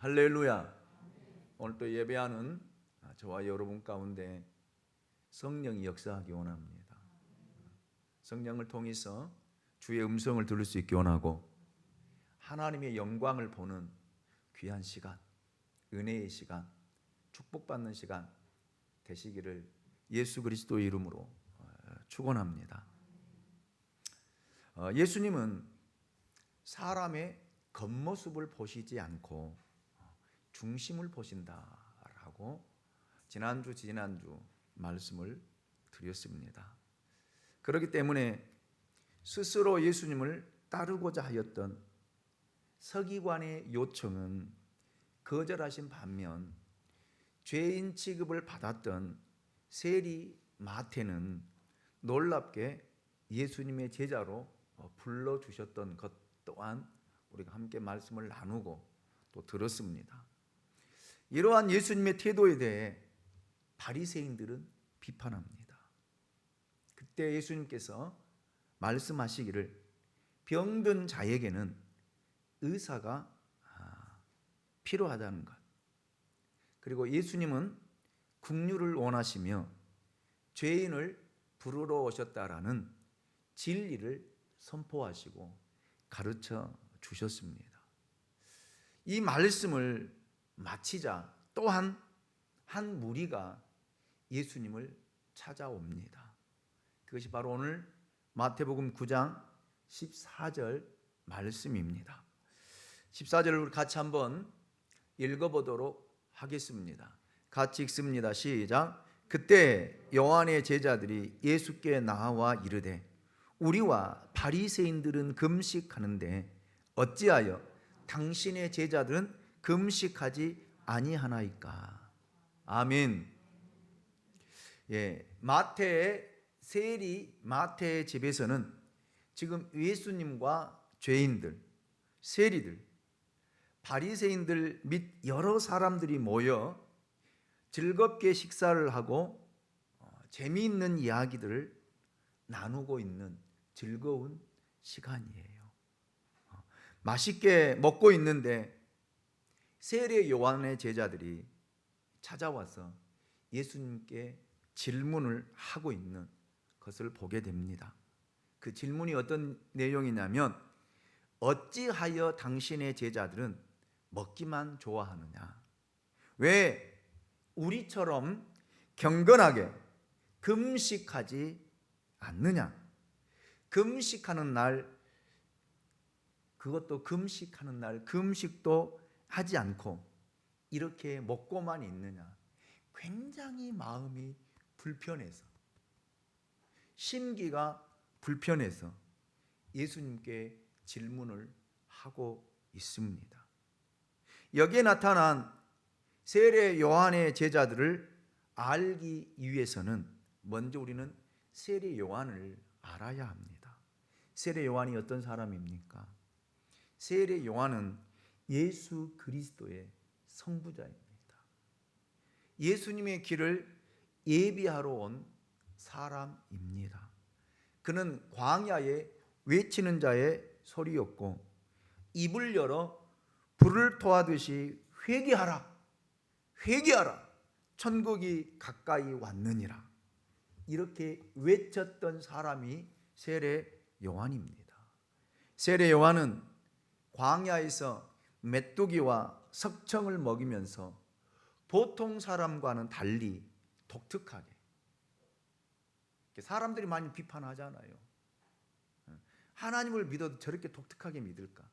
할렐루야. 오늘 또 예배하는 저와 여러분 가운데 성령이 역사하기 원합니다. 성령을 통해서 주의 음성을 들을 수 있기 원하고 하나님의 영광을 보는 귀한 시간, 은혜의 시간, 축복받는 시간 되시기를 예수 그리스도의 이름으로 축원합니다. 예수님은 사람의 겉모습을 보시지 않고 중심을 보신다라고 지난주 말씀을 드렸습니다. 그렇기 때문에 스스로 예수님을 따르고자 하였던 서기관의 요청은 거절하신 반면 죄인 취급을 받았던 세리 마태는 놀랍게 예수님의 제자로 불러주셨던 것 또한 우리가 함께 말씀을 나누고 또 들었습니다. 이러한 예수님의 태도에 대해 바리새인들은 비판합니다. 그때 예수님께서 말씀하시기를 병든 자에게는 의사가 필요하다는 것, 그리고 예수님은 긍휼을 원하시며 죄인을 부르러 오셨다라는 진리를 선포하시고 가르쳐 주셨습니다. 이 말씀을 마치자 또한 한 무리가 예수님을 찾아옵니다. 그것이 바로 오늘 마태복음 9장 14절 말씀입니다. 14절을 같이 한번 읽어보도록 하겠습니다. 같이 읽습니다. 시작. 그때 요한의 제자들이 예수께 나와 이르되 우리와 바리새인들은 금식하는데 어찌하여 당신의 제자들은 금식하지 아니하나이까. 아멘. 마태의 마태의 집에서는 지금 예수님과 죄인들, 세리들, 바리새인들 및 여러 사람들이 모여 즐겁게 식사를 하고 재미있는 이야기들을 나누고 있는 즐거운 시간이에요. 맛있게 먹고 있는데 세례 요한의 제자들이 찾아와서 예수님께 질문을 하고 있는 것을 보게 됩니다. 그 질문이 어떤 내용이냐면 어찌하여 당신의 제자들은 먹기만 좋아하느냐? 왜 우리처럼 경건하게 금식하지 않느냐? 금식하는 날, 그것도 금식하는 날 금식도 하지 않고 이렇게 먹고만 있느냐? 굉장히 마음이 불편해서, 심기가 불편해서 예수님께 질문을 하고 있습니다. 여기에 나타난 세례 요한의 제자들을 알기 위해서는 먼저 우리는 세례 요한을 알아야 합니다. 세례 요한이 어떤 사람입니까? 세례 요한은 예수 그리스도의 성부자입니다. 예수님의 길을 예비하러 온 사람입니다. 그는 광야에 외치는 자의 소리였고 입을 열어 불을 토하듯이 회개하라, 회개하라, 천국이 가까이 왔느니라, 이렇게 외쳤던 사람이 세례 요한입니다. 세례 요한은 광야에서 메뚜기와 석청을 먹이면서 보통 사람과는 달리 독특하게, 사람들이 많이 비판하잖아요. 하나님을 믿어도 저렇게 독특하게 믿을까?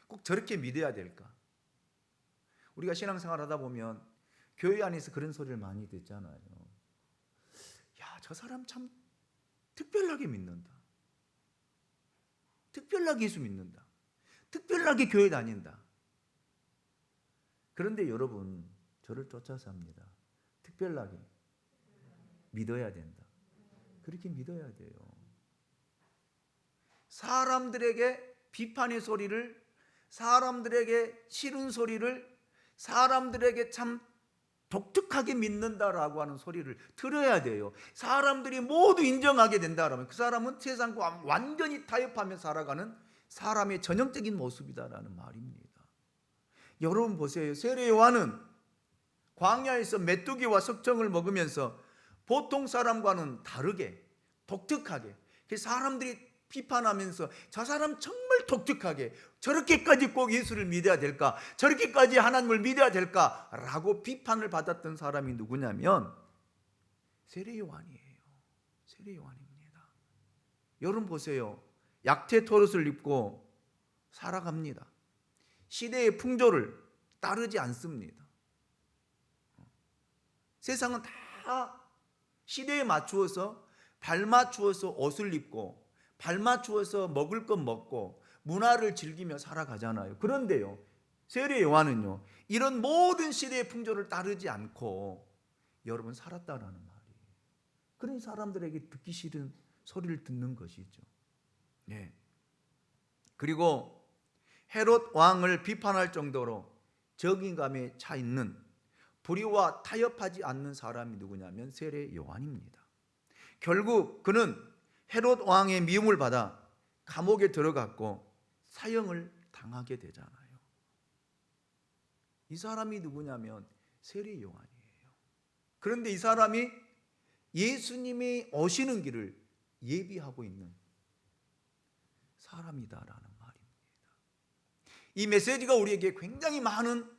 꼭 저렇게 믿어야 될까? 우리가 신앙생활 하다 보면 교회 안에서 그런 소리를 많이 듣잖아요. 야, 저 사람 참 특별하게 믿는다. 특별하게 예수 믿는다. 특별하게 교회 다닌다. 그런데 여러분, 저를 쫓아서 합니다. 특별하게 믿어야 된다. 그렇게 믿어야 돼요. 사람들에게 비판의 소리를, 사람들에게 싫은 소리를, 사람들에게 참 독특하게 믿는다라고 하는 소리를 들어야 돼요. 사람들이 모두 인정하게 된다라면 그 사람은 세상과 완전히 타협하며 살아가는 사람의 전형적인 모습이다라는 말입니다. 여러분 보세요. 세례 요한은 광야에서 메뚜기와 석청을 먹으면서 보통 사람과는 다르게 독특하게 사람들이 비판하면서 저 사람 정말 독특하게 저렇게까지 꼭 예수를 믿어야 될까? 저렇게까지 하나님을 믿어야 될까? 라고 비판을 받았던 사람이 누구냐면 세례 요한이에요. 세례 요한입니다. 여러분 보세요. 약태 토롯을 입고 살아갑니다. 시대의 풍조를 따르지 않습니다. 세상은 다 시대에 맞추어서 발맞추어서 옷을 입고 발맞추어서 먹을 것 먹고 문화를 즐기며 살아가잖아요. 그런데요, 세례 요한은요, 이런 모든 시대의 풍조를 따르지 않고 여러분 살았다라는 말이에요. 그런 사람들에게 듣기 싫은 소리를 듣는 것이죠. 네. 그리고 헤롯 왕을 비판할 정도로 적임감에 차 있는 불의와 타협하지 않는 사람이 누구냐면 세례 요한입니다. 결국 그는 헤롯 왕의 미움을 받아 감옥에 들어갔고 사형을 당하게 되잖아요. 이 사람이 누구냐면 세례 요한이에요. 그런데 이 사람이 예수님이 오시는 길을 예비하고 있는 사람이다라는 말입니다. 이 메시지가 우리에게 굉장히 많은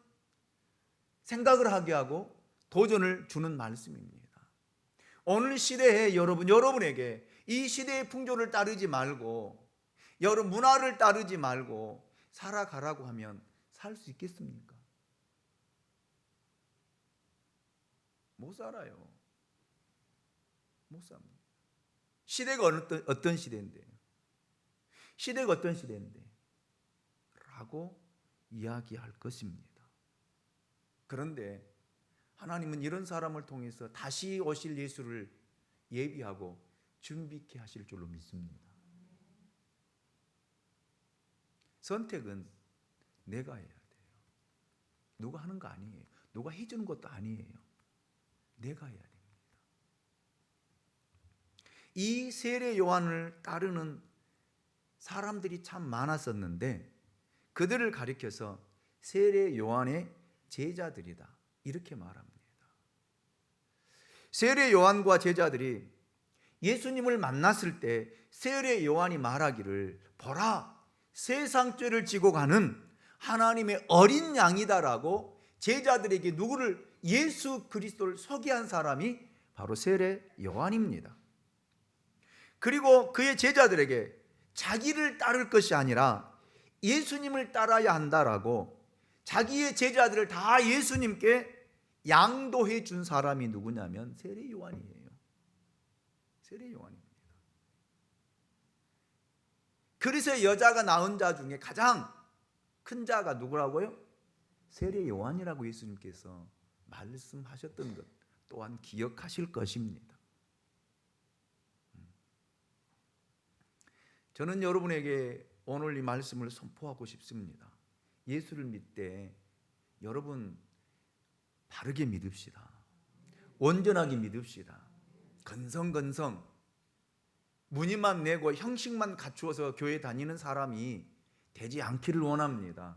생각을 하게 하고 도전을 주는 말씀입니다. 오늘 시대에 여러분에게 이 시대의 풍조를 따르지 말고 여러분 문화를 따르지 말고 살아가라고 하면 살 수 있겠습니까? 못 살아요. 못 삽니다. 시대가 어떤 시대인데? 시대가 어떤 시대인데? 라고 이야기할 것입니다. 그런데 하나님은 이런 사람을 통해서 다시 오실 예수를 예비하고 준비케 하실 줄로 믿습니다. 선택은 내가 해야 돼요. 누가 하는 거 아니에요. 누가 해주는 것도 아니에요. 내가 해야 됩니다. 이 세례 요한을 따르는 사람들이 참 많았었는데 그들을 가리켜서 세례 요한의 제자들이다 이렇게 말합니다. 세례 요한과 제자들이 예수님을 만났을 때 세례 요한이 말하기를 보라 세상 죄를 지고 가는 하나님의 어린 양이다라고 제자들에게 누구를 예수 그리스도를 소개한 사람이 바로 세례 요한입니다. 그리고 그의 제자들에게 자기를 따를 것이 아니라 예수님을 따라야 한다라고 자기의 제자들을 다 예수님께 양도해 준 사람이 누구냐면 세례 요한이에요. 세례 요한입니다. 그래서 여자가 낳은 자 중에 가장 큰 자가 누구라고요? 세례 요한이라고 예수님께서 말씀하셨던 것 또한 기억하실 것입니다. 저는 여러분에게 오늘 이 말씀을 선포하고 싶습니다. 예수를 믿되 여러분 바르게 믿읍시다. 온전하게 믿읍시다. 건성건성 문의만 내고 형식만 갖추어서 교회 다니는 사람이 되지 않기를 원합니다.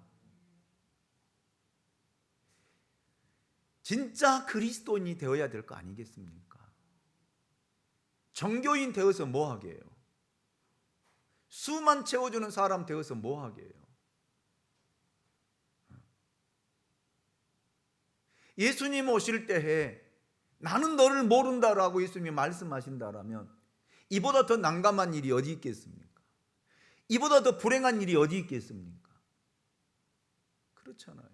진짜 그리스도인이 되어야 될 거 아니겠습니까? 정교인 되어서 뭐 하게 해요? 수만 채워주는 사람 되어서 뭐 하게 해요? 예수님 오실 때에 나는 너를 모른다라고 예수님이 말씀하신다라면 이보다 더 난감한 일이 어디 있겠습니까? 이보다 더 불행한 일이 어디 있겠습니까? 그렇잖아요.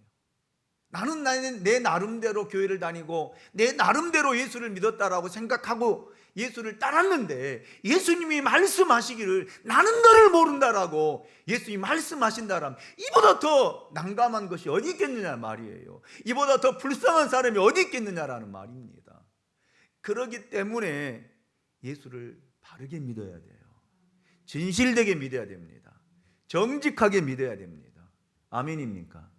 나는 내 나름대로 교회를 다니고 내 나름대로 예수를 믿었다라고 생각하고 예수를 따랐는데 예수님이 말씀하시기를 나는 너를 모른다라고 예수님이 말씀하신다라면 이보다 더 난감한 것이 어디 있겠느냐 말이에요. 이보다 더 불쌍한 사람이 어디 있겠느냐라는 말입니다. 그렇기 때문에 예수를 바르게 믿어야 돼요. 진실되게 믿어야 됩니다. 정직하게 믿어야 됩니다. 아멘입니까?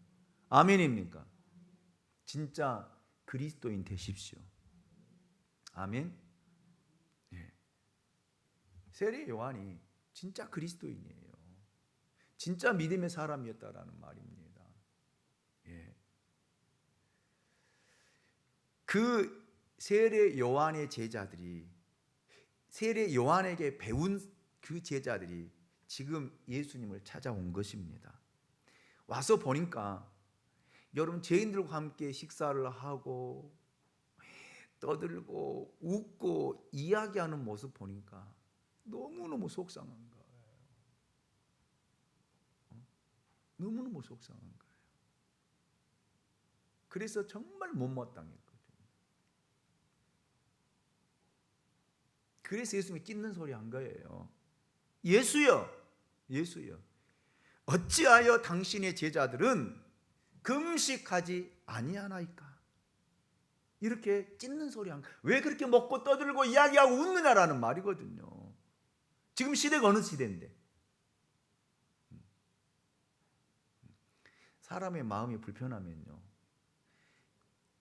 아멘입니까? 진짜 그리스도인 되십시오. 아멘. 네. 세례 요한이 진짜 그리스도인이에요. 진짜 믿음의 사람이었다라는 말입니다. 예. 그 세례 요한의 제자들이, 세례 요한에게 배운 그 제자들이 지금 예수님을 찾아온 것입니다. 와서 보니까 여러분, 죄인들과 함께 식사를 하고 떠들고 웃고 이야기하는 모습 보니까 너무너무 속상한 거예요. 너무너무 속상한 거예요. 그래서 정말 못마땅했거든요. 그래서 예수님이 찢는 소리 한 거예요. 예수여, 예수여, 어찌하여 당신의 제자들은 금식하지 아니하나이까? 이렇게 찢는 소리 한 거예요. 왜 그렇게 먹고 떠들고 이야기하고 웃느냐라는 말이거든요. 지금 시대가 어느 시대인데? 사람의 마음이 불편하면요,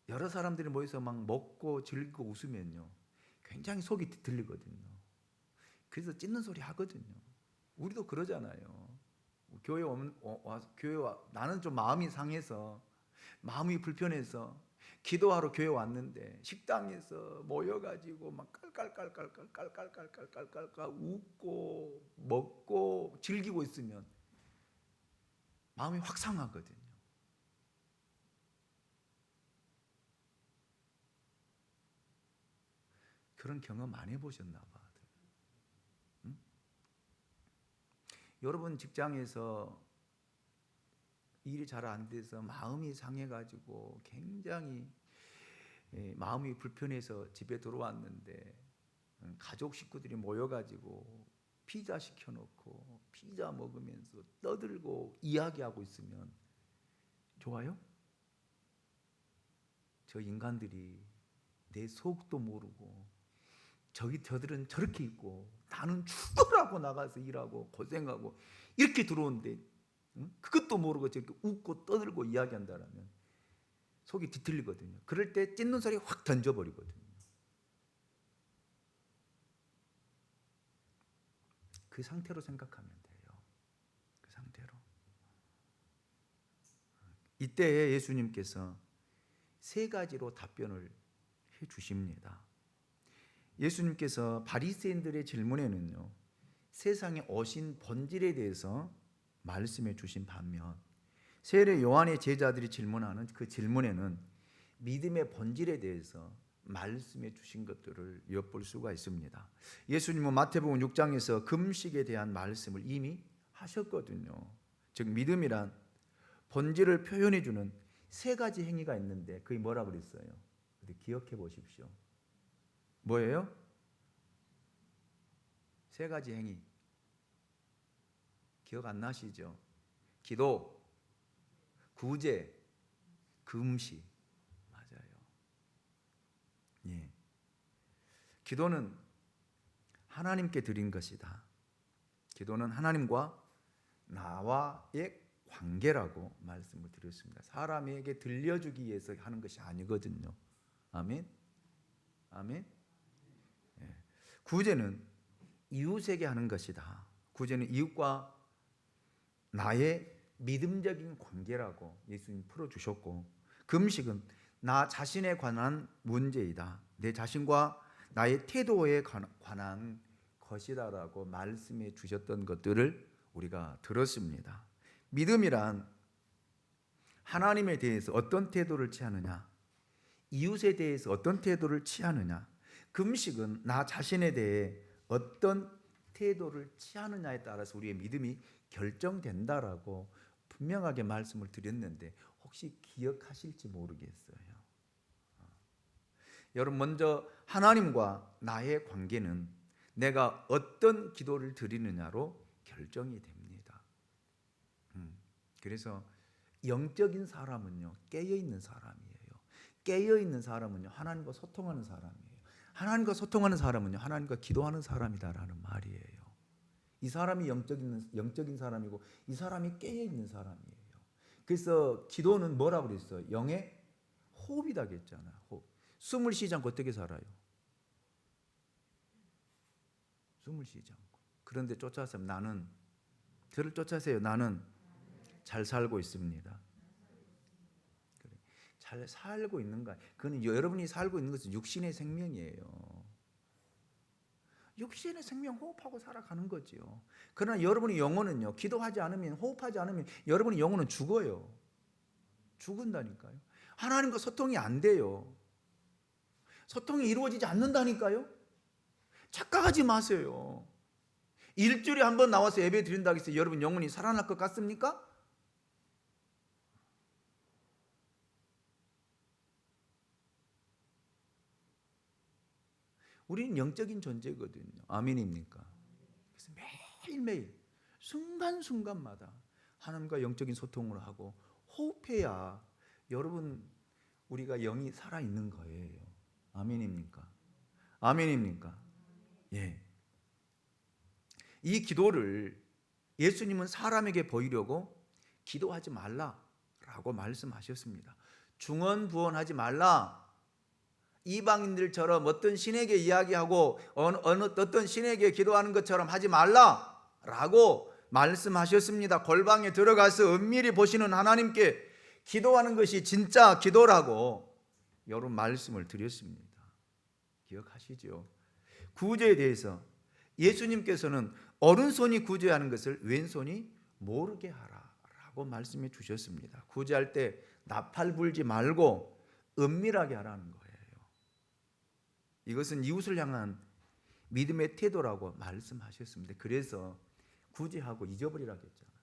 여러 사람들이 모여서 막 먹고 즐기고 웃으면요, 굉장히 속이 뒤틀리거든요. 그래서 찢는 소리 하거든요. 우리도 그러잖아요. 교회 와 나는 좀 마음이 상해서, 마음이 불편해서 기도하러 교회 왔는데 식당에서 모여가지고 막 깔깔깔깔깔깔깔깔깔깔 웃고 먹고 즐기고 있으면 마음이 확 상하거든요. 그런 경험 안 해보셨나 봐. 응? 여러분 직장에서 일이 잘 안 돼서 마음이 상해가지고 굉장히 마음이 불편해서 집에 들어왔는데 가족 식구들이 모여가지고 피자 시켜놓고 피자 먹으면서 떠들고 이야기하고 있으면 좋아요? 저 인간들이 내 속도 모르고 저들은 저렇게 있고 나는 죽으라고 나가서 일하고 고생하고 이렇게 들어오는데 그것도 모르고 저렇게 웃고 떠들고 이야기한다라면 속이 뒤틀리거든요. 그럴 때 찢는 소리 확 던져버리거든요. 그 상태로 생각하면 돼요. 그 상태로. 이때 예수님께서 세 가지로 답변을 해 주십니다. 예수님께서 바리새인들의 질문에는요, 세상에 오신 본질에 대해서 말씀해 주신 반면, 세례 요한의 제자들이 질문하는 그 질문에는 믿음의 본질에 대해서 말씀해 주신 것들을 엿볼 수가 있습니다. 예수님은 마태복음 6장에서 금식에 대한 말씀을 이미 하셨거든요. 즉 믿음이란 본질을 표현해 주는 세 가지 행위가 있는데 그게 뭐라 그랬어요? 기억해 보십시오. 뭐예요? 세 가지 행위. 기억 안 나시죠? 기도, 구제, 금식. 맞아요. 예. 기도는 하나님께 드린 것이다. 기도는 하나님과 나와의 관계라고 말씀을 드렸습니다. 사람에게 들려주기 위해서 하는 것이 아니거든요. 아멘. 아멘. 예. 구제는 이웃에게 하는 것이다. 구제는 이웃과 나의 믿음적인 관계라고 예수님 풀어주셨고, 금식은 나 자신에 관한 문제이다. 내 자신과 나의 태도에 관한 것이다라고 말씀해 주셨던 것들을 우리가 들었습니다. 믿음이란 하나님에 대해서 어떤 태도를 취하느냐, 이웃에 대해서 어떤 태도를 취하느냐, 금식은 나 자신에 대해 어떤 태도를 취하느냐에 따라서 우리의 믿음이 결정된다라고 분명하게 말씀을 드렸는데 혹시 기억하실지 모르겠어요. 여러분, 먼저 하나님과 나의 관계는 내가 어떤 기도를 드리느냐로 결정이 됩니다. 그래서 영적인 사람은요, 깨어있는 사람이에요. 깨어있는 사람은요, 하나님과 소통하는 사람이에요. 하나님과 소통하는 사람은요, 하나님과 기도하는 사람이다라는 말이에요. 이 사람이 영적인 사람이고 이 사람이 깨어있는 사람이에요. 그래서 기도는 뭐라고 그랬어요? 영의 호흡이다 그랬잖아요. 호흡. 숨을 쉬지 않고 어떻게 살아요? 숨을 쉬지 않고. 그런데 쫓아서 저를 쫓아세요. 나는 잘 살고 있습니다. 그래. 잘 살고 있는가? 그건 여러분이 살고 있는 것은 육신의 생명이에요. 육신의 생명 호흡하고 살아가는 거지요. 그러나 여러분의 영혼은요, 기도하지 않으면, 호흡하지 않으면 여러분의 영혼은 죽어요. 죽은다니까요. 하나님과 소통이 안 돼요. 소통이 이루어지지 않는다니까요. 착각하지 마세요. 일주일에 한 번 나와서 예배 드린다고 해서 여러분 영혼이 살아날 것 같습니까? 우리는 영적인 존재거든요. 아멘입니까? 그래서 매일매일 순간순간마다 하나님과 영적인 소통을 하고 호흡해야 여러분 우리가 영이 살아있는 거예요. 아멘입니까? 아멘입니까? 예. 이 기도를 예수님은 사람에게 보이려고 기도하지 말라라고 말씀하셨습니다. 중언부언하지 말라. 이방인들처럼 어떤 신에게 이야기하고 어떤 신에게 기도하는 것처럼 하지 말라라고 말씀하셨습니다. 골방에 들어가서 은밀히 보시는 하나님께 기도하는 것이 진짜 기도라고 여러분 말씀을 드렸습니다. 기억하시죠? 구제에 대해서 예수님께서는 오른손이 구제하는 것을 왼손이 모르게 하라라고 말씀해 주셨습니다. 구제할 때 나팔 불지 말고 은밀하게 하라는 거예요. 이것은 이웃을 향한 믿음의 태도라고 말씀하셨습니다. 그래서 구제하고 잊어버리라고 했잖아요.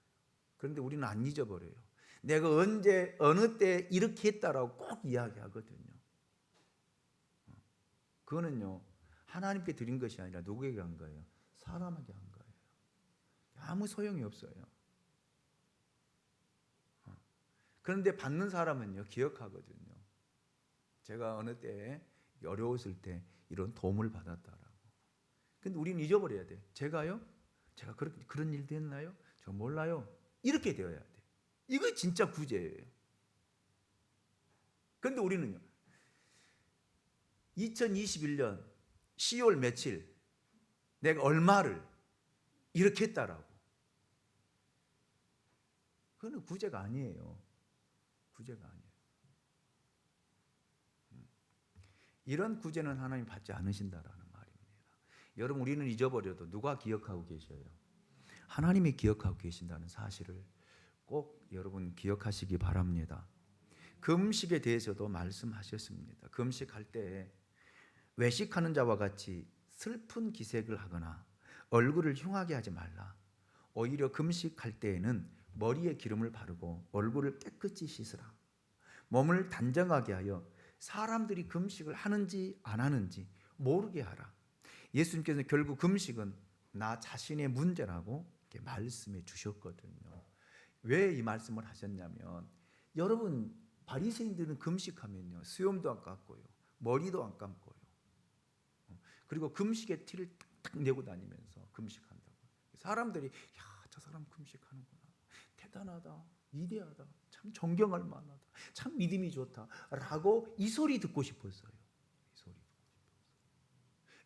그런데 우리는 안 잊어버려요. 내가 언제 어느 때 이렇게 했다라고 꼭 이야기하거든요. 그거는요 하나님께 드린 것이 아니라 누구에게 한 거예요? 사람에게 한 거예요. 아무 소용이 없어요. 그런데 받는 사람은요 기억하거든요. 제가 어느 때 어려웠을 때 이런 도움을 받았다라고. 근데 우리는 잊어버려야 돼. 제가 그런 일도 했나요? 저 몰라요. 이렇게 되어야 돼. 이거 진짜 구제예요. 그런데 우리는요 2021년 10월 며칠 내가 얼마를 이렇게 했다라고. 그거는 구제가 아니에요. 구제가 아니에요. 이런 구제는 하나님 받지 않으신다라는 말입니다. 여러분 우리는 잊어버려도 누가 기억하고 계셔요? 하나님이 기억하고 계신다는 사실을 꼭 여러분 기억하시기 바랍니다. 금식에 대해서도 말씀하셨습니다. 금식할 때 외식하는 자와 같이 슬픈 기색을 하거나 얼굴을 흉하게 하지 말라. 오히려 금식할 때에는 머리에 기름을 바르고 얼굴을 깨끗이 씻으라. 몸을 단정하게 하여 사람들이 금식을 하는지 안 하는지 모르게 하라. 예수님께서는 결국 금식은 나 자신의 문제라고 이렇게 말씀해 주셨거든요. 왜 이 말씀을 하셨냐면 여러분 바리새인들은 금식하면요 수염도 안 감고요 머리도 안 감고요 그리고 금식의 티를 탁탁 내고 다니면서 금식한다고. 사람들이 야, 저 사람 금식하는구나. 대단하다. 위대하다. 참 존경할 만하다. 참 믿음이 좋다라고 이 소리 듣고 싶었어요.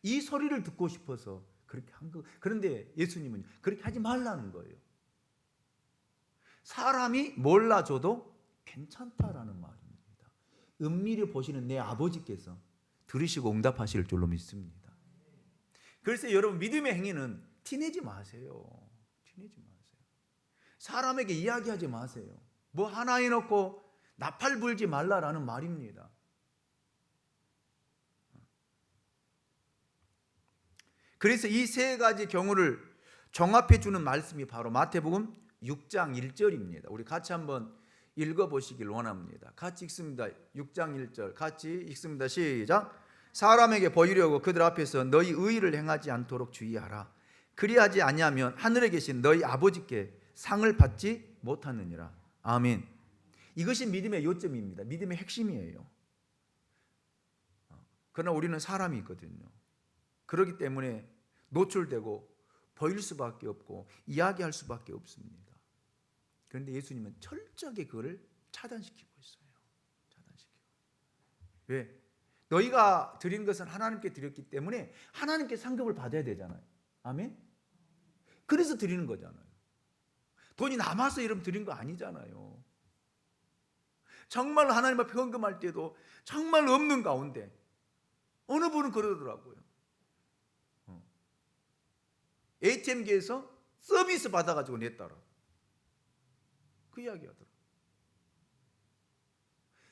이 소리를 듣고 싶어서 그렇게 한 거. 그런데 예수님은 그렇게 하지 말라는 거예요. 사람이 몰라줘도 괜찮다라는 말입니다. 은밀히 보시는 내 아버지께서 들으시고 응답하실 줄로 믿습니다. 그래서 여러분 믿음의 행위는 티내지 마세요. 티내지 마세요. 사람에게 이야기하지 마세요. 뭐 하나 해놓고 나팔 불지 말라라는 말입니다. 그래서 이 세 가지 경우를 종합해 주는 말씀이 바로 마태복음 6장 1절입니다. 우리 같이 한번 읽어보시길 원합니다. 같이 읽습니다. 6장 1절 같이 읽습니다. 시작. 사람에게 보이려고 그들 앞에서 너희 의의를 행하지 않도록 주의하라. 그리하지 아니하면 하늘에 계신 너희 아버지께 상을 받지 못하느니라. 아멘. 이것이 믿음의 요점입니다. 믿음의 핵심이에요. 그러나 우리는 사람이 있거든요. 그렇기 때문에 노출되고 보일 수밖에 없고 이야기할 수밖에 없습니다. 그런데 예수님은 철저하게 그거를 차단시키고 있어요. 차단시키고. 왜? 너희가 드린 것은 하나님께 드렸기 때문에 하나님께 상급을 받아야 되잖아요. 아멘? 그래서 드리는 거잖아요. 돈이 남아서 이러면 드린 거 아니잖아요. 정말 하나님 앞에 헌금할 때도 정말 없는 가운데 어느 분은 그러더라고요. ATM기에서 서비스 받아가지고 냈더라. 그 이야기 하더라.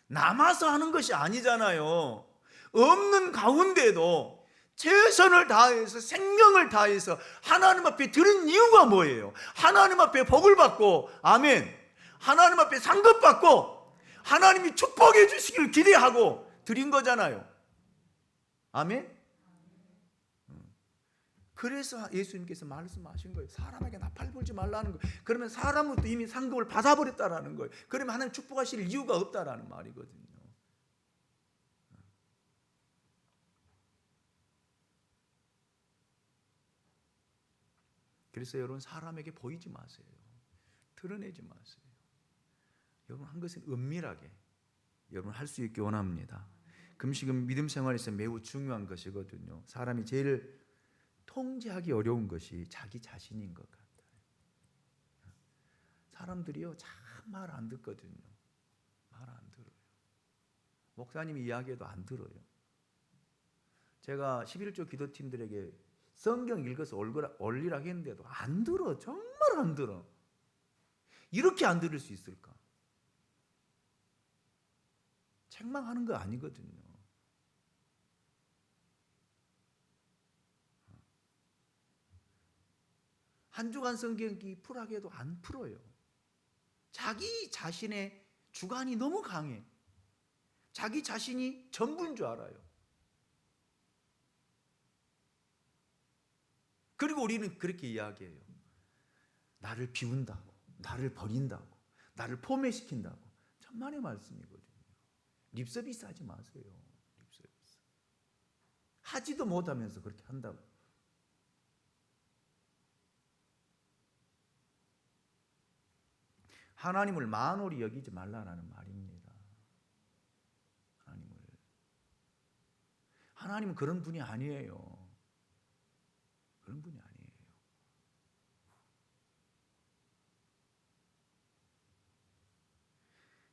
남아서 하는 것이 아니잖아요. 없는 가운데도 최선을 다해서 생명을 다해서 하나님 앞에 드린 이유가 뭐예요? 하나님 앞에 복을 받고, 아멘, 하나님 앞에 상급 받고 하나님이 축복해 주시기를 기대하고 드린 거잖아요. 아멘. 그래서 예수님께서 말씀하신 거예요. 사람에게 나팔 불지 말라는 거예요. 그러면 사람은 이미 상급을 받아버렸다라는 거예요. 그러면 하나님 축복하실 이유가 없다라는 말이거든요. 그래서 여러분, 사람에게 보이지 마세요. 드러내지 마세요. 여러분, 한 것은 은밀하게 여러분 할 수 있게 원합니다. 금식은 믿음 생활에서 매우 중요한 것이거든요. 사람이 제일 통제하기 어려운 것이 자기 자신인 것 같아요. 사람들이요, 참 말 안 듣거든요. 말 안 들어요. 목사님이 이야기해도 안 들어요. 제가 11조 기도팀들에게 성경 읽어서 올리라고 했는데도 안 들어. 정말 안 들어. 이렇게 안 들을 수 있을까? 책망하는 거 아니거든요. 한 주간 성경기 풀하게 해도 안 풀어요. 자기 자신의 주관이 너무 강해. 자기 자신이 전부인 줄 알아요. 그리고 우리는 그렇게 이야기해요. 나를 비운다고, 나를 버린다고, 나를 포매시킨다고. 천만의 말씀이거든요. 립서비스 하지 마세요. 립서비스. 하지도 못하면서 그렇게 한다고. 하나님을 만홀히 여기지 말라는 말입니다. 하나님은 그런 분이 아니에요. 그런 분이 아니에요.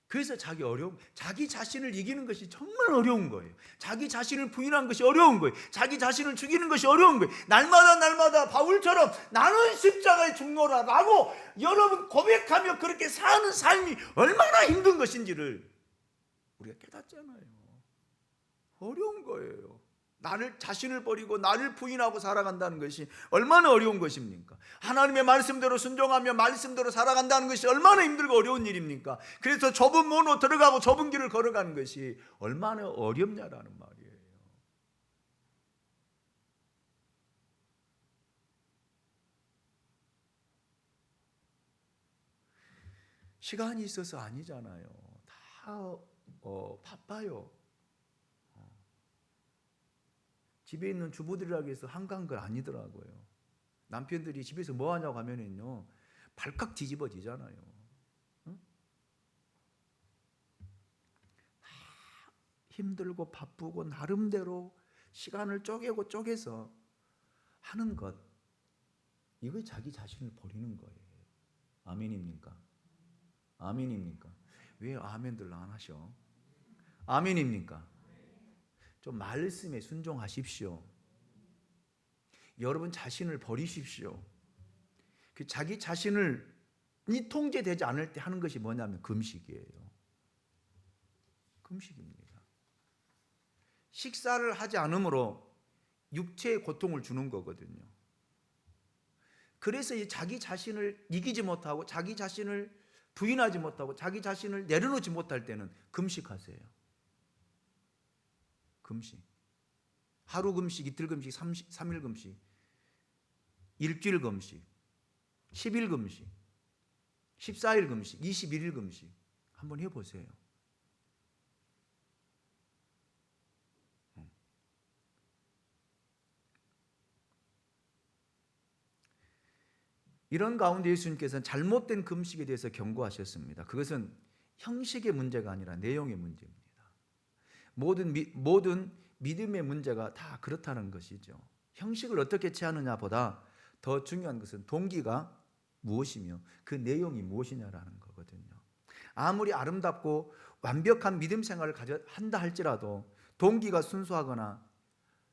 그래서 자기 자신을 이기는 것이 정말 어려운 거예요. 자기 자신을 부인하는 것이 어려운 거예요. 자기 자신을 죽이는 것이 어려운 거예요. 날마다 바울처럼 나는 십자가에 죽노라라고 여러분 고백하며 그렇게 사는 삶이 얼마나 힘든 것인지를 우리가 깨닫잖아요. 어려운 거예요. 나를 자신을 버리고 나를 부인하고 살아간다는 것이 얼마나 어려운 것입니까? 하나님의 말씀대로 순종하며 말씀대로 살아간다는 것이 얼마나 힘들고 어려운 일입니까? 그래서 좁은 문으로 들어가고 좁은 길을 걸어가는 것이 얼마나 어렵냐라는 말이에요. 시간이 있어서 아니잖아요. 다 바빠요. 집에 있는 주부들이라고 해서 한가한 건 아니더라고요. 남편들이 집에서 뭐 하냐고 하면은요, 발칵 뒤집어지잖아요. 응? 힘들고 바쁘고 나름대로 시간을 쪼개서 하는 것, 이거 자기 자신을 버리는 거예요. 아멘입니까? 아멘입니까? 왜 아멘들 안 하셔? 아멘입니까? 좀 말씀에 순종하십시오. 여러분 자신을 버리십시오. 그 자기 자신을 통제되지 않을 때 하는 것이 뭐냐면 금식이에요. 금식입니다. 식사를 하지 않으므로 육체의 고통을 주는 거거든요. 그래서 자기 자신을 이기지 못하고 자기 자신을 부인하지 못하고 자기 자신을 내려놓지 못할 때는 금식하세요. 금식. 하루 금식, 이틀 금식, 3일 금식, 일주일 금식, 10일 금식, 14일 금식, 21일 금식. 한번 해보세요. 이런 가운데 예수님께서는 잘못된 금식에 대해서 경고하셨습니다. 그것은 형식의 문제가 아니라 내용의 문제입니다. 모든 믿음의 문제가 다 그렇다는 것이죠. 형식을 어떻게 취하느냐보다 더 중요한 것은 동기가 무엇이며 그 내용이 무엇이냐라는 거거든요. 아무리 아름답고 완벽한 믿음 생활을 한다 할지라도 동기가 순수하거나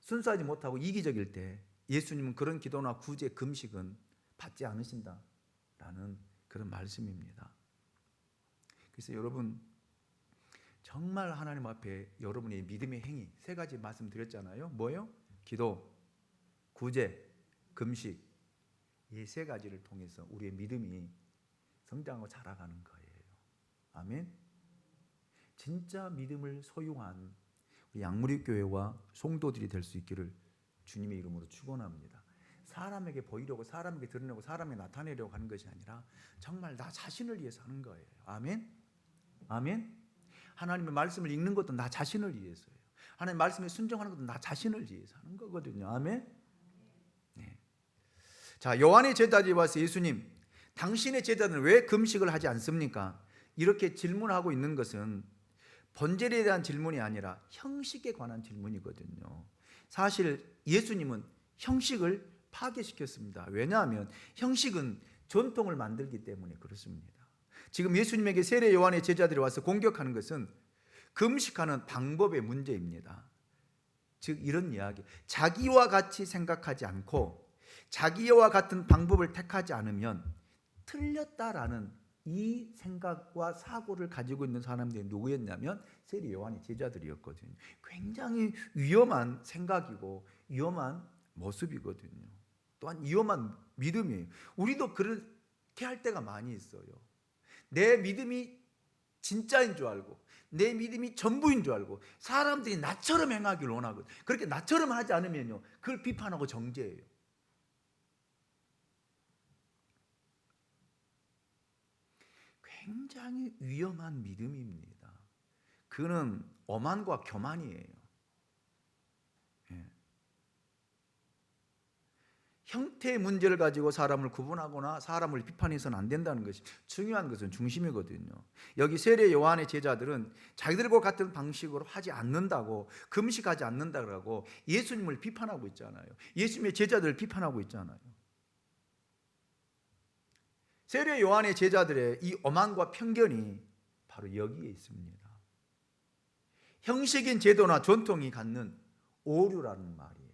순수하지 못하고 이기적일 때 예수님은 그런 기도나 구제, 금식은 받지 않으신다라는 그런 말씀입니다. 그래서 여러분 정말 하나님 앞에 여러분의 믿음의 행위 세 가지 말씀드렸잖아요. 뭐예요? 기도, 구제, 금식. 이 세 가지를 통해서 우리의 믿음이 성장하고 자라가는 거예요. 아멘. 진짜 믿음을 소유한 우리 양무리 교회와 성도들이 될 수 있기를 주님의 이름으로 축원합니다. 사람에게 보이려고, 사람에게 드러내고, 사람에게 나타내려고 하는 것이 아니라 정말 나 자신을 위해서 하는 거예요. 아멘. 아멘. 하나님의 말씀을 읽는 것도 나 자신을 위해서예요. 하나님의 말씀에 순종하는 것도 나 자신을 위해서 하는 거거든요. 아멘. 네. 자, 요한의 제자들이 와서 예수님, 당신의 제자들은 왜 금식을 하지 않습니까? 이렇게 질문하고 있는 것은 본질에 대한 질문이 아니라 형식에 관한 질문이거든요. 사실 예수님은 형식을 파괴시켰습니다. 왜냐하면 형식은 전통을 만들기 때문에 그렇습니다. 지금 예수님에게 세례 요한의 제자들이 와서 공격하는 것은 금식하는 방법의 문제입니다. 즉 이런 이야기, 자기와 같이 생각하지 않고 자기와 같은 방법을 택하지 않으면 틀렸다라는 이 생각과 사고를 가지고 있는 사람들이 누구였냐면 세례 요한의 제자들이었거든요. 굉장히 위험한 생각이고 위험한 모습이거든요. 또한 위험한 믿음이에요. 우리도 그렇게 할 때가 많이 있어요. 내 믿음이 진짜인 줄 알고 내 믿음이 전부인 줄 알고 사람들이 나처럼 행하기를 원하거든요. 그렇게 나처럼 하지 않으면요, 그걸 비판하고 정죄해요. 굉장히 위험한 믿음입니다. 그는 오만과 교만이에요. 예. 형태의 문제를 가지고 사람을 구분하거나 사람을 비판해서는 안 된다는 것이 중요한 것은 중심이거든요. 여기 세례 요한의 제자들은 자기들과 같은 방식으로 하지 않는다고, 금식하지 않는다고 예수님을 비판하고 있잖아요. 예수님의 제자들을 비판하고 있잖아요. 세례 요한의 제자들의 이 오만과 편견이 바로 여기에 있습니다. 형식인 제도나 전통이 갖는 오류라는 말이에요.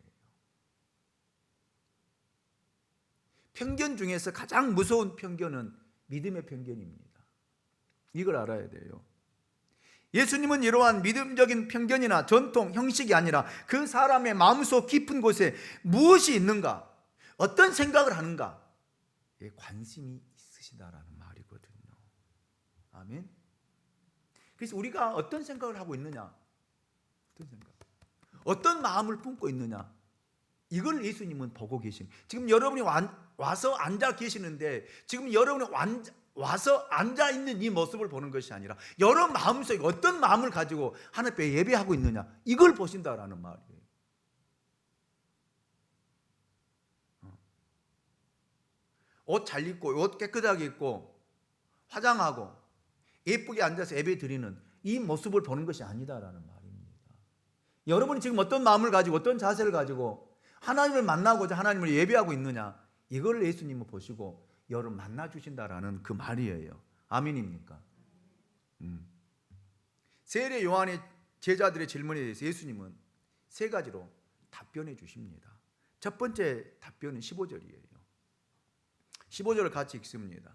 편견 중에서 가장 무서운 편견은 믿음의 편견입니다. 이걸 알아야 돼요. 예수님은 이러한 믿음적인 편견이나 전통, 형식이 아니라 그 사람의 마음속 깊은 곳에 무엇이 있는가, 어떤 생각을 하는가에 관심이 있으시다라는 말이거든요. 아멘. 그래서 우리가 어떤 생각을 하고 있느냐, 어떤 마음을 품고 있느냐, 이걸 예수님은 보고 계신. 지금 여러분이 와서 앉아 계시는데 지금 여러분이 와서 앉아 있는 이 모습을 보는 것이 아니라 여러분 마음속에 어떤 마음을 가지고 하나님 앞에 예배하고 있느냐, 이걸 보신다라는 말이에요. 옷 잘 입고 옷 깨끗하게 입고 화장하고 예쁘게 앉아서 예배 드리는 이 모습을 보는 것이 아니다라는 말입니다. 여러분이 지금 어떤 마음을 가지고 어떤 자세를 가지고 하나님을 만나고자 하나님을 예배하고 있느냐, 이걸 예수님은 보시고 여러분 만나 주신다라는 그 말이에요. 아멘입니까? 세례 요한의 제자들의 질문에 대해서 예수님은 세 가지로 답변해 주십니다. 첫 번째 답변은 15절이에요. 15절을 같이 읽습니다.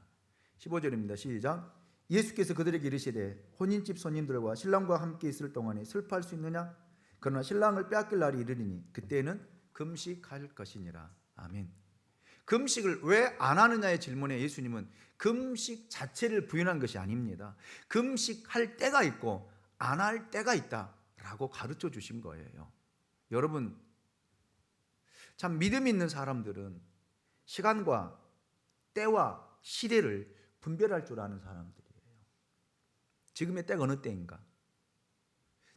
15절입니다. 시작. 예수께서 그들에게 이르시되 혼인집 손님들과 신랑과 함께 있을 동안에 슬퍼할 수 있느냐? 그러나 신랑을 빼앗길 날이 이르리니 그때는 금식할 것이니라. 아멘. 금식을 왜 안 하느냐의 질문에 예수님은 금식 자체를 부인한 것이 아닙니다. 금식할 때가 있고 안 할 때가 있다라고 가르쳐 주신 거예요. 여러분, 참 믿음 있는 사람들은 시간과 때와 시대를 분별할 줄 아는 사람들이에요. 지금의 때가 어느 때인가?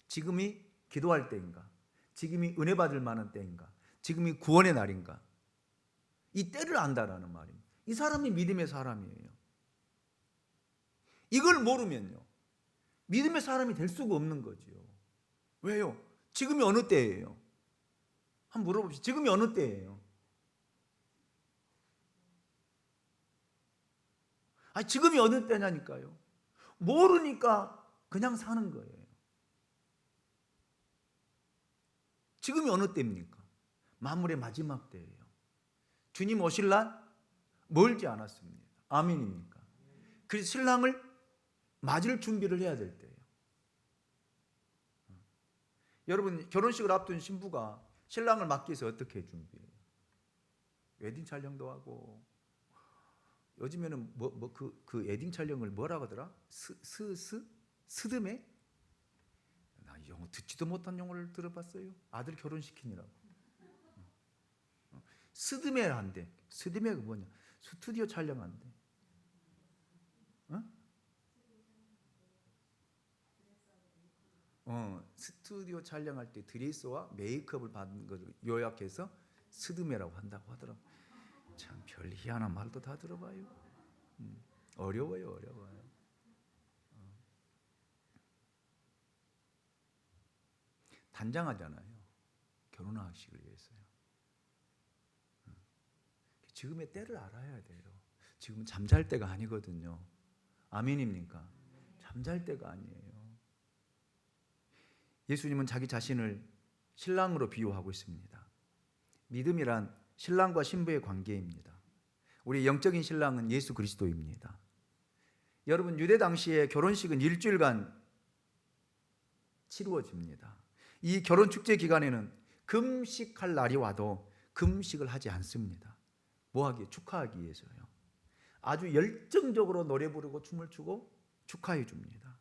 지금이 기도할 때인가? 지금이 은혜 받을 만한 때인가? 지금이 구원의 날인가? 이 때를 안다라는 말입니다. 이 사람이 믿음의 사람이에요. 이걸 모르면요, 믿음의 사람이 될 수가 없는 거죠. 왜요? 지금이 어느 때예요? 한번 물어봅시다. 지금이 어느 때예요? 아니, 지금이 어느 때냐니까요. 모르니까 그냥 사는 거예요. 지금이 어느 때입니까? 만물의 마지막 때예요. 주님 오실 날 멀지 않았습니다. 아멘입니까? 그래서 신랑을 맞을 준비를 해야 될 때예요. 여러분, 결혼식을 앞둔 신부가 신랑을 맞기 위해서 어떻게 준비해요? 웨딩 촬영도 하고, 요즘에는 그 웨딩 촬영을 뭐라고 하더라? 스드메? 나 영어 듣지도 못한 용어를 들어봤어요. 아들 결혼시키느라고. 스드메를 한대. 스드메가 뭐냐? 스튜디오 촬영한대. 스튜디오 촬영할 때 드레스와 메이크업을 받는 것을 요약해서 스드메라고 한다고 하더라고. 참 별 희한한 말도 다 들어봐요. 어려워요. 단장하잖아요. 결혼하시길 위해서요. 지금의 때를 알아야 돼요. 지금은 잠잘 때가 아니거든요. 아멘입니까? 잠잘 때가 아니에요. 예수님은 자기 자신을 신랑으로 비유하고 있습니다. 믿음이란 신랑과 신부의 관계입니다. 우리 영적인 신랑은 예수 그리스도입니다. 여러분, 유대 당시에 결혼식은 일주일간 치루어집니다. 이 결혼 축제 기간에는 금식할 날이 와도 금식을 하지 않습니다. 뭐하기에? 축하하기 위해서요. 아주 열정적으로 노래 부르고 춤을 추고 축하해 줍니다.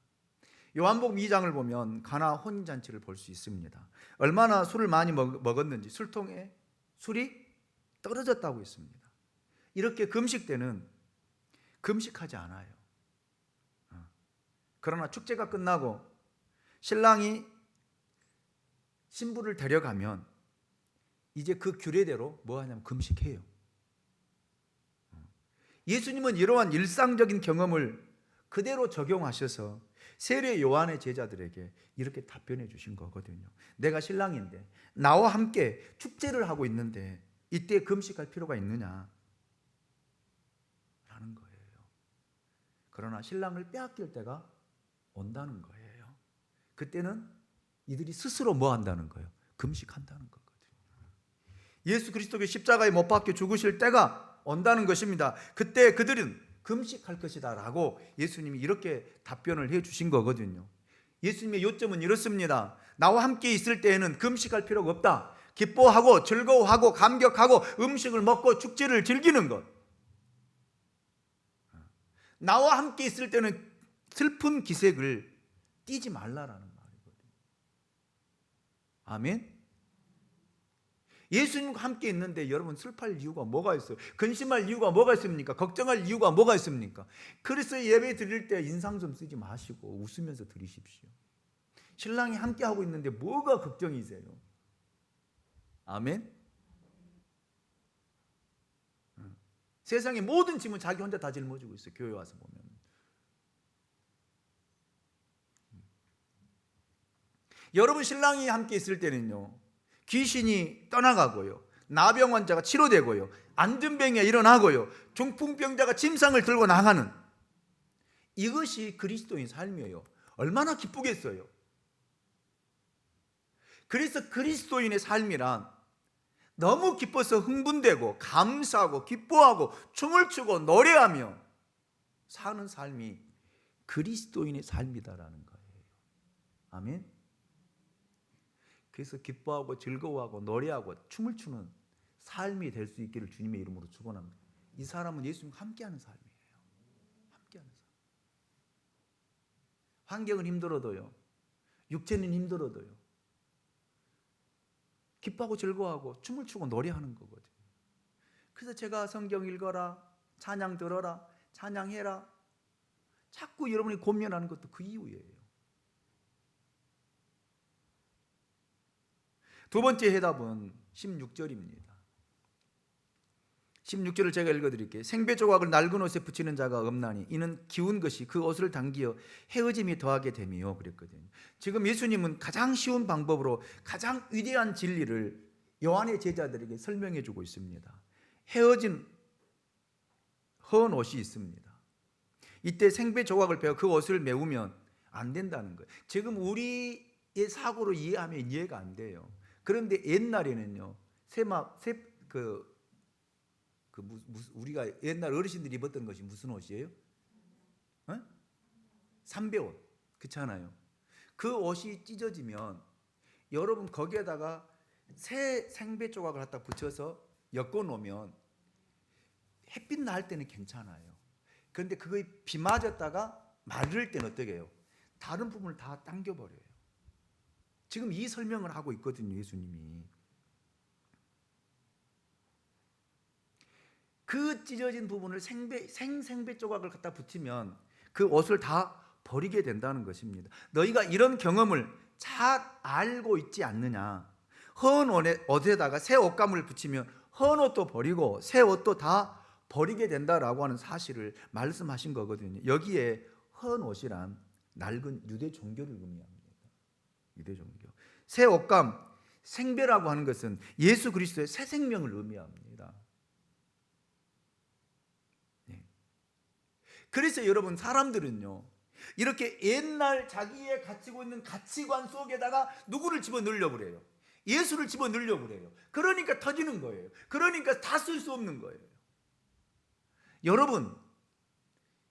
요한복음 2장을 보면 가나 혼인잔치를 볼 수 있습니다. 얼마나 술을 많이 먹었는지 술통에 술이 떨어졌다고 했습니다. 이렇게 금식 때는 금식하지 않아요. 그러나 축제가 끝나고 신랑이 신부를 데려가면 이제 그 규례대로 뭐 하냐면 금식해요. 예수님은 이러한 일상적인 경험을 그대로 적용하셔서 세례 요한의 제자들에게 이렇게 답변해 주신 거거든요. 내가 신랑인데 나와 함께 축제를 하고 있는데 이때 금식할 필요가 있느냐 라는 거예요. 그러나 신랑을 빼앗길 때가 온다는 거예요. 그때는 이들이 스스로 뭐 한다는 거예요? 금식한다는 거거든요. 예수 그리스도의 십자가에 못 박혀 죽으실 때가 온다는 것입니다. 그때 그들은 금식할 것이다 라고 예수님이 이렇게 답변을 해 주신 거거든요. 예수님의 요점은 이렇습니다. 나와 함께 있을 때에는 금식할 필요가 없다. 기뻐하고 즐거워하고 감격하고 음식을 먹고 축제를 즐기는 것. 나와 함께 있을 때는 슬픈 기색을 띠지 말라라는 말이거든요. 아멘. 예수님과 함께 있는데 여러분 슬퍼할 이유가 뭐가 있어요? 근심할 이유가 뭐가 있습니까? 걱정할 이유가 뭐가 있습니까? 그래서 예배 드릴 때 인상 좀 쓰지 마시고 웃으면서 드리십시오. 신랑이 함께 하고 있는데 뭐가 걱정이세요? 아멘. 세상의 모든 짐은 자기 혼자 다 짊어지고 있어요. 교회 와서 보면. 여러분 신랑이 함께 있을 때는요, 귀신이 떠나가고요, 나병 환자가 치료되고요, 안전병이 일어나고요, 중풍병자가 침상을 들고 나가는 이것이 그리스도인 삶이에요. 얼마나 기쁘겠어요. 그래서 그리스도인의 삶이란 너무 기뻐서 흥분되고 감사하고 기뻐하고 춤을 추고 노래하며 사는 삶이 그리스도인의 삶이다라는 거예요. 아멘. 그래서 기뻐하고 즐거워하고 노래하고 춤을 추는 삶이 될 수 있기를 주님의 이름으로 축원합니다. 이 사람은 예수님과 함께하는 삶이에요. 함께하는 삶. 환경은 힘들어도요, 육체는 힘들어도요, 기뻐하고 즐거워하고 춤을 추고 노래하는 거거든요. 그래서 제가 성경 읽어라, 찬양 들어라, 찬양해라 자꾸 여러분이 고민하는 것도 그 이유예요. 두 번째 해답은 16절입니다. 16절을 제가 읽어드릴게요. 생배 조각을 낡은 옷에 붙이는 자가 없나니 이는 기운 것이 그 옷을 당기어 헤어짐이 더하게 됨이요 그랬거든요. 지금 예수님은 가장 쉬운 방법으로 가장 위대한 진리를 요한의 제자들에게 설명해 주고 있습니다. 헤어진 헌 옷이 있습니다. 이때 생배 조각을 베어 그 옷을 메우면 안 된다는 거예요. 지금 우리의 사고로 이해하면 이해가 안 돼요. 그런데 옛날에는요, 우리가 옛날 어르신들이 입었던 것이 무슨 옷이에요? 삼배옷. 그렇잖아요. 그 옷이 찢어지면 여러분 거기에다가 새 생배 조각을 갖다 붙여서 엮어 놓으면 햇빛 날 때는 괜찮아요. 그런데 그거에 비 맞았다가 마를 때는 어떻게 해요? 다른 부분을 다 당겨버려요. 지금 이 설명을 하고 있거든요, 예수님이. 그 찢어진 부분을 생배 조각을 갖다 붙이면 그 옷을 다 버리게 된다는 것입니다. 너희가 이런 경험을 잘 알고 있지 않느냐? 헌 옷에다가 새 옷감을 붙이면 헌 옷도 버리고 새 옷도 다 버리게 된다라고 하는 사실을 말씀하신 거거든요. 여기에 헌 옷이란 낡은 유대 종교를 의미합니다. 유대 종교. 새 옷감, 생배라고 하는 것은 예수 그리스도의 새 생명을 의미합니다. 네. 그래서 여러분, 사람들은요, 이렇게 옛날 자기의 가지고 있는 가치관 속에다가 누구를 집어넣으려고 그래요? 예수를 집어넣으려고 그래요. 그러니까 터지는 거예요. 그러니까 다 쓸 수 없는 거예요. 여러분,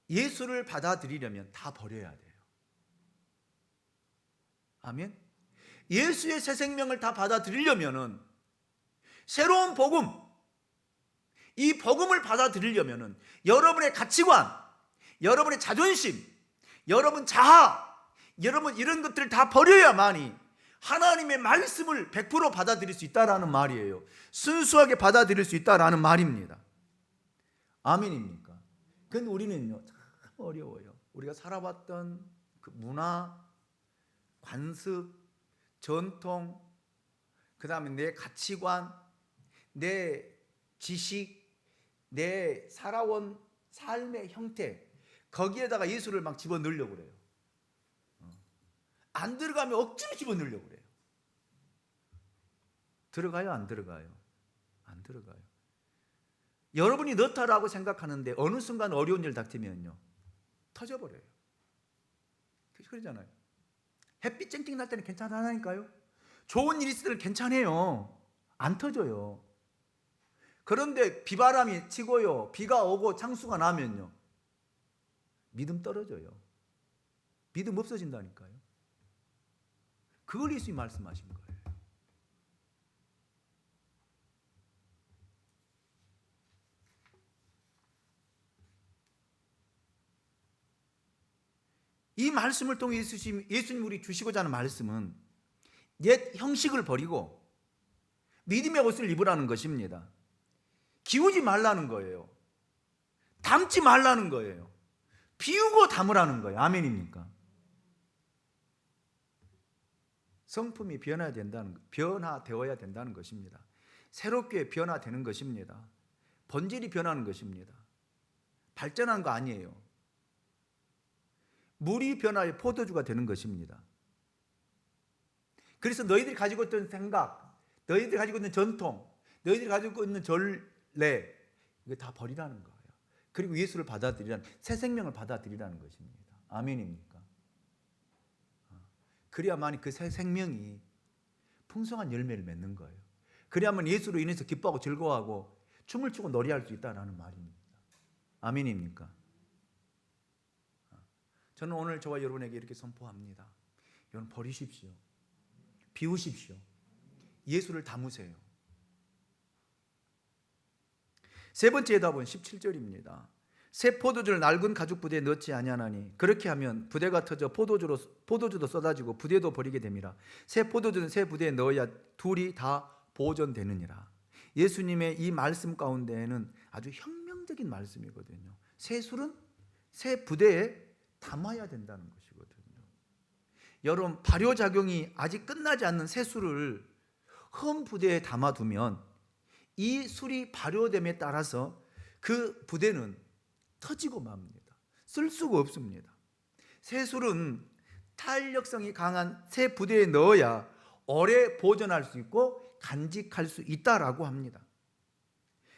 예수를 받아들이려면 다 버려야 돼요. 아멘. 예수의 새 생명을 다 받아들이려면은, 새로운 복음, 이 복음을 받아들이려면은 여러분의 가치관, 여러분의 자존심, 여러분 자아, 여러분 이런 것들을 다 버려야만이 하나님의 말씀을 100% 받아들일 수 있다라는 말이에요. 순수하게 받아들일 수 있다라는 말입니다. 아멘입니까? 근데 우리는요, 참 어려워요. 우리가 살아왔던 그 문화, 관습, 전통, 그 다음에 내 가치관, 내 지식, 내 살아온 삶의 형태, 거기에다가 예수를 막 집어넣으려고 그래요. 안 들어가면 억지로 집어넣으려고 그래요. 들어가요, 안 들어가요? 안 들어가요. 여러분이 넣다라고 생각하는데 어느 순간 어려운 일 닥치면요, 터져버려요. 그러잖아요. 햇빛 쨍쨍 날 때는 괜찮다니까요. 좋은 일 있을 때는 괜찮아요. 안 터져요. 그런데 비바람이 치고요, 비가 오고 창수가 나면요, 믿음 떨어져요. 믿음 없어진다니까요. 그걸 예수님이 말씀하신 거예요. 이 말씀을 통해 예수님 우리 주시고자 하는 말씀은 옛 형식을 버리고 믿음의 옷을 입으라는 것입니다. 기우지 말라는 거예요. 담지 말라는 거예요. 비우고 담으라는 거예요. 아멘입니까? 성품이 변화되어야 된다는 것입니다. 새롭게 변화되는 것입니다. 본질이 변하는 것입니다. 발전한 거 아니에요. 물이 변화해 포도주가 되는 것입니다. 그래서 너희들이 가지고 있던 생각, 너희들이 가지고 있는 전통, 너희들이 가지고 있는 전례, 이거 다 버리라는 거예요. 그리고 예수를 받아들이라는, 새 생명을 받아들이라는 것입니다. 아멘입니까? 그래야만 그 새 생명이 풍성한 열매를 맺는 거예요. 그래야만 예수로 인해서 기뻐하고 즐거워하고 춤을 추고 노래할 수 있다는 말입니다. 아멘입니까? 저는 오늘 저와 여러분에게 이렇게 선포합니다. 여러분, 버리십시오. 비우십시오. 예수를 담으세요. 세 번째 답은 17절입니다. 새 포도주를 낡은 가죽 부대에 넣지 아니하나니 그렇게 하면 부대가 터져 포도주도 쏟아지고 부대도 버리게 됨이라. 새 포도주는 새 부대에 넣어야 둘이 다 보존되느니라. 예수님의 이 말씀 가운데에는 아주 혁명적인 말씀이거든요. 새 술은 새 부대에 담아야 된다는 것이거든요. 여러분, 발효작용이 아직 끝나지 않는 새 술을 흠 부대에 담아두면 이 술이 발효됨에 따라서 그 부대는 터지고 맙니다. 쓸 수가 없습니다. 새 술은 탄력성이 강한 새 부대에 넣어야 오래 보존할 수 있고 간직할 수 있다라고 합니다.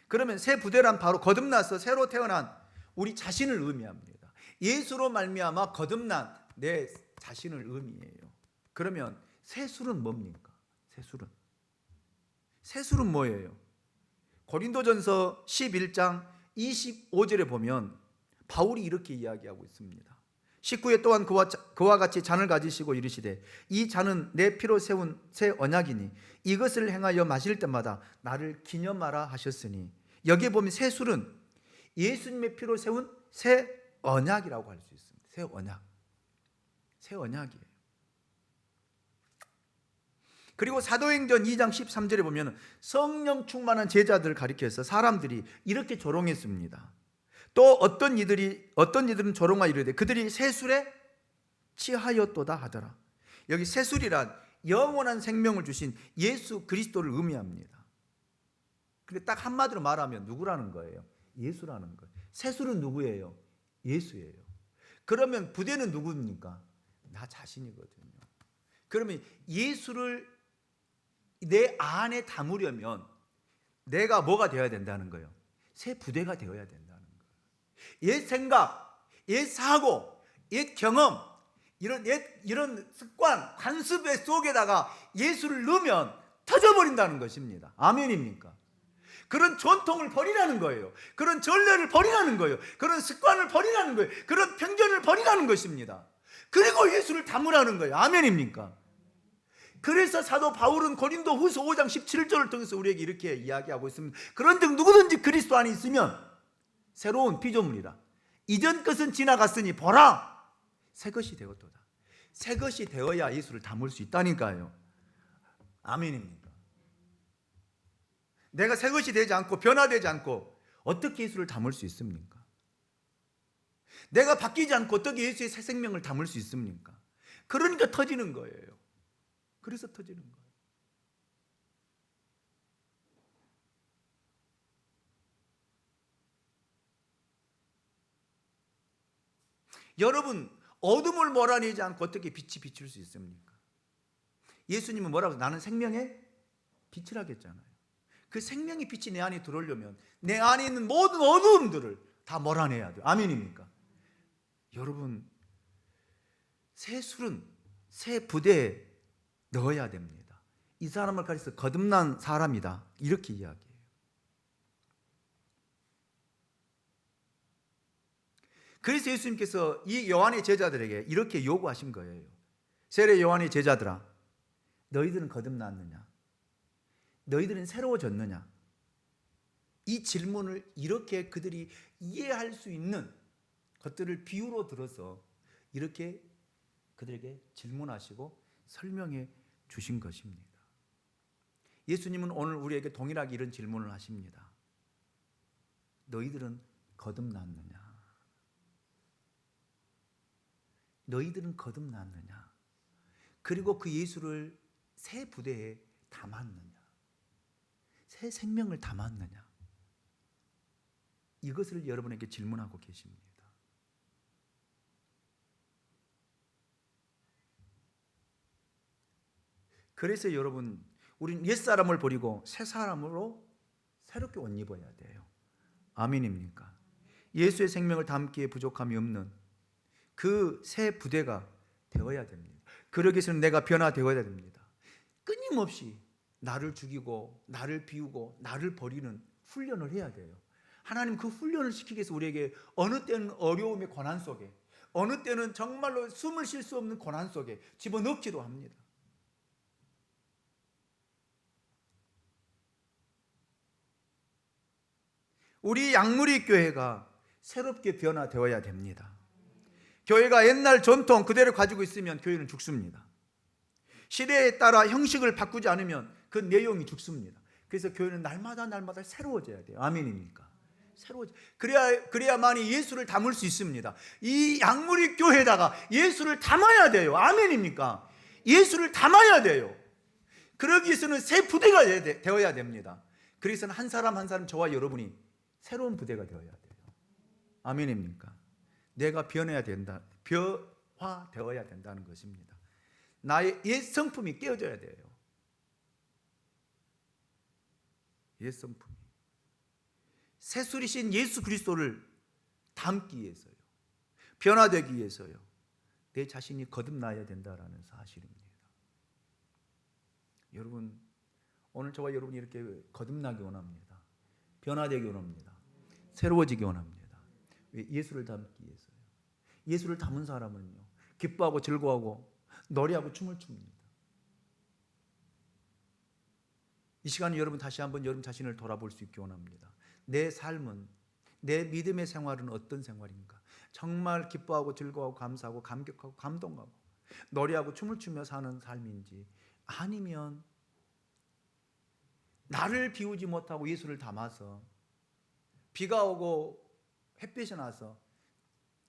그러면 새 부대란 바로 거듭나서 새로 태어난 우리 자신을 의미합니다. 예수로 말미암아 거듭난 내 자신을 의미해요. 그러면 세술은 뭡니까? 세술은 뭐예요? 고린도전서 11장 25절에 보면 바울이 이렇게 이야기하고 있습니다. 19에 또한 그와 같이 잔을 가지시고 이르시되 이 잔은 내 피로 세운 새 언약이니 이것을 행하여 마실 때마다 나를 기념하라 하셨으니, 여기에 보면 세술은 예수님의 피로 세운 새 언약이라고 할 수 있습니다. 새 언약이에요. 그리고 사도행전 2장 13절에 보면 성령 충만한 제자들을 가리켜서 사람들이 이렇게 조롱했습니다. 또 어떤 이들은 조롱하여 이르되 그들이 세술에 취하였도다 하더라. 여기 세술이란 영원한 생명을 주신 예수 그리스도를 의미합니다. 근데 딱 한마디로 말하면 누구라는 거예요? 예수라는 거예요. 세술은 누구예요? 예수예요. 그러면 부대는 누구입니까? 나 자신이거든요. 그러면 예수를 내 안에 담으려면 내가 뭐가 되어야 된다는 거예요? 새 부대가 되어야 된다는 거예요. 옛 생각, 옛 사고, 옛 경험, 이런 습관, 관습 속에다가 예수를 넣으면 터져버린다는 것입니다. 아멘입니까? 그런 전통을 버리라는 거예요. 그런 전례를 버리라는 거예요. 그런 습관을 버리라는 거예요. 그런 편견을 버리라는 것입니다. 그리고 예수를 담으라는 거예요. 아멘입니까? 그래서 사도 바울은 고린도 후서 5장 17절을 통해서 우리에게 이렇게 이야기하고 있습니다. 그런즉 누구든지 그리스도 안에 있으면 새로운 피조물이라. 이전 것은 지나갔으니 보라, 새 것이 되었도다. 새 것이 되어야 예수를 담을 수 있다니까요. 아멘입니까? 내가 새 것이 되지 않고 변화되지 않고 어떻게 예수를 담을 수 있습니까? 내가 바뀌지 않고 어떻게 예수의 새 생명을 담을 수 있습니까? 그러니까 터지는 거예요. 그래서 터지는 거예요. 여러분, 어둠을 몰아내지 않고 어떻게 빛이 비출 수 있습니까? 예수님은 뭐라고 해서 나는 생명의 빛이라고 했잖아요. 그 생명의 빛이 내 안에 들어오려면 내 안에 있는 모든 어두움들을 다 몰아내야 돼요. 아멘입니까? 여러분, 새 술은 새 부대에 넣어야 됩니다. 이 사람을 가리켜 거듭난 사람이다, 이렇게 이야기해요. 그래서 예수님께서 이 요한의 제자들에게 이렇게 요구하신 거예요. 세례 요한의 제자들아, 너희들은 거듭났느냐? 너희들은 새로워졌느냐? 이 질문을 이렇게 그들이 이해할 수 있는 것들을 비유로 들어서 이렇게 그들에게 질문하시고 설명해 주신 것입니다. 예수님은 오늘 우리에게 동일하게 이런 질문을 하십니다. 너희들은 거듭났느냐? 너희들은 거듭났느냐? 그리고 그 예수를 새 부대에 담았느냐? 새 생명을 담았느냐? 이것을 여러분에게 질문하고 계십니다. 그래서 여러분, 우리는 옛사람을 버리고 새사람으로 새롭게 옷 입어야 돼요. 아멘입니까? 예수의 생명을 담기에 부족함이 없는 그 새 부대가 되어야 됩니다. 그러기 위해서는 내가 변화되어야 됩니다. 끊임없이 나를 죽이고 나를 비우고 나를 버리는 훈련을 해야 돼요. 하나님 그 훈련을 시키기 위해서 우리에게 어느 때는 어려움의 고난 속에, 어느 때는 정말로 숨을 쉴 수 없는 고난 속에 집어넣기도 합니다. 우리 양무리 교회가 새롭게 변화되어야 됩니다. 교회가 옛날 전통 그대로 가지고 있으면 교회는 죽습니다. 시대에 따라 형식을 바꾸지 않으면 그 내용이 죽습니다. 그래서 교회는 날마다 새로워져야 돼요. 아멘입니까? 그래야만이 예수를 담을 수 있습니다. 이 양무리 교회에다가 예수를 담아야 돼요. 아멘입니까? 예수를 담아야 돼요. 그러기 위해서는 새 부대가 되어야 됩니다. 그래서 한 사람 한 사람, 저와 여러분이 새로운 부대가 되어야 돼요. 아멘입니까? 내가 변해야 된다, 변화되어야 된다는 것입니다. 나의 옛 성품이 깨어져야 돼요. 옛 성품이. 새술이신 예수 그리스도를 담기 위해서요, 변화되기 위해서요, 내 자신이 거듭나야 된다라는 사실입니다. 여러분, 오늘 저와 여러분이 이렇게 거듭나기 원합니다. 변화되기 원합니다. 새로워지기 원합니다. 왜? 예수를 닮기 위해서요. 예수를 닮은 사람은요, 기뻐하고 즐거워하고 노래하고 춤을 춥니다. 이 시간에 여러분 다시 한번 여러분 자신을 돌아볼 수 있기 원합니다. 내 삶은, 내 믿음의 생활은 어떤 생활인가? 정말 기뻐하고 즐거워하고 감사하고 감격하고 감동하고 노래하고 춤을 추며 사는 삶인지, 아니면 나를 비우지 못하고 예수를 담아서 비가 오고 햇빛이 나서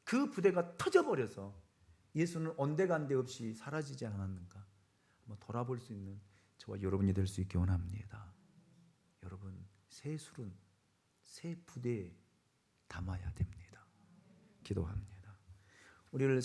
그 부대가 터져버려서 예수는 온데간데 없이 사라지지 않았는가? 한번 돌아볼 수 있는 저와 여러분이 될 수 있기 원합니다. 여러분, 새 술은 새 부대에 담아야 됩니다. 기도합니다. 우리를